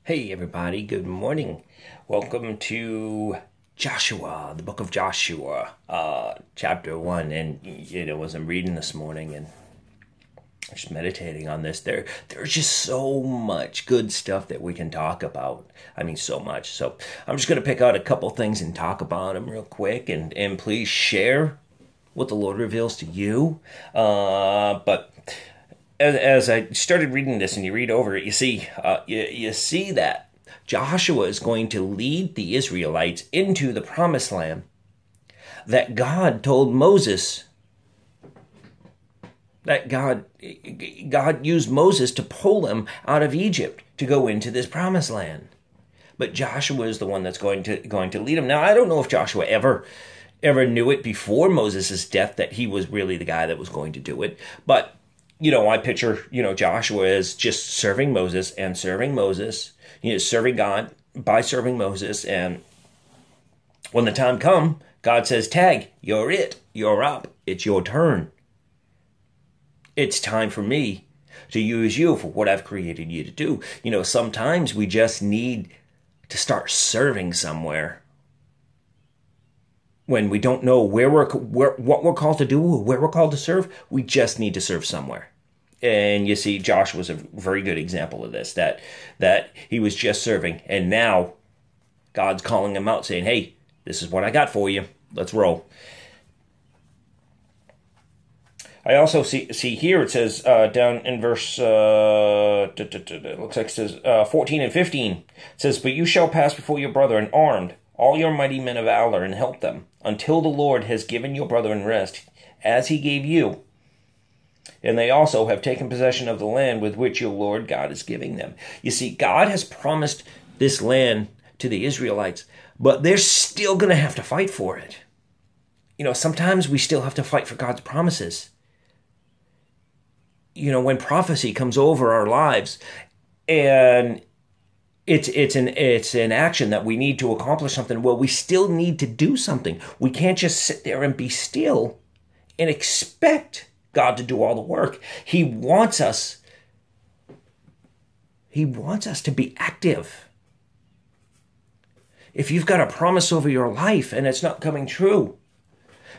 Hey everybody, good morning. Welcome to Joshua, the book of Joshua, chapter 1. And as I'm reading this morning and just meditating on this, there's just so much good stuff that we can talk about. I mean, so much. So I'm just going to pick out a couple things and talk about them real quick, and please share what the Lord reveals to you. But as I started reading this and you read over it, you see that Joshua is going to lead the Israelites into the promised land that God told Moses, that God used Moses to pull them out of Egypt to go into this promised land. But Joshua is the one that's going to lead them. Now, I don't know if Joshua ever knew it before Moses' death that he was really the guy that was going to do it, but I picture, Joshua as just serving Moses, serving God by serving Moses. And when the time comes, God says, tag, you're it. You're up. It's your turn. It's time for me to use you for what I've created you to do. Sometimes we just need to start serving somewhere. When we don't know what we're called to do, or where we're called to serve, we just need to serve somewhere. And you see, Joshua was a very good example of this, that he was just serving. And now God's calling him out saying, hey, this is what I got for you. Let's roll. I also see here it says down in verse, it looks like it says 14 and 15. It says, but you shall pass before your brethren armed, all your mighty men of valor, and help them, until the Lord has given your brethren rest, as he gave you. And they also have taken possession of the land with which your Lord God is giving them. You see, God has promised this land to the Israelites, but they're still going to have to fight for it. Sometimes we still have to fight for God's promises. When prophecy comes over our lives and it's an action that we need to accomplish something, well, we still need to do something. We can't just sit there and be still and expect God to do all the work. He wants us to be active. If you've got a promise over your life and it's not coming true,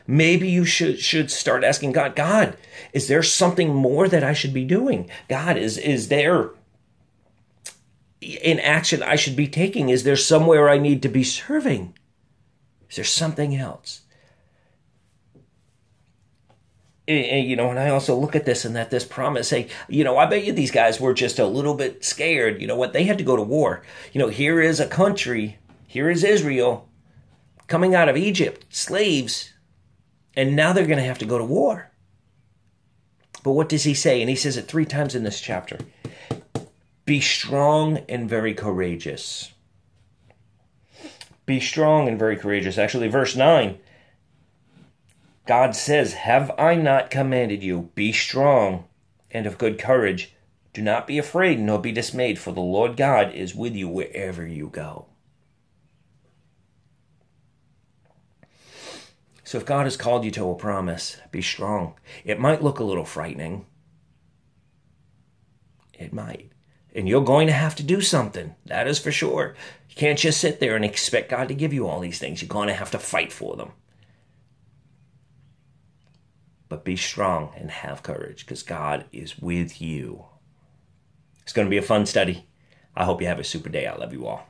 maybe you should start asking God, is there something more that I should be doing? God, is there an action I should be taking? Is there somewhere I need to be serving? Is there something else? And I also look at this and that this promise, say, I bet you these guys were just a little bit scared. You know what? They had to go to war. Here is a country, here is Israel, coming out of Egypt, slaves, and now they're going to have to go to war. But what does he say? And he says it 3 times in this chapter. Be strong and very courageous. Be strong and very courageous. Actually, verse 9. God says, have I not commanded you? Be strong and of good courage. Do not be afraid nor be dismayed, for the Lord God is with you wherever you go. So if God has called you to a promise, be strong. It might look a little frightening. It might. And you're going to have to do something. That is for sure. You can't just sit there and expect God to give you all these things. You're going to have to fight for them. But be strong and have courage, because God is with you. It's going to be a fun study. I hope you have a super day. I love you all.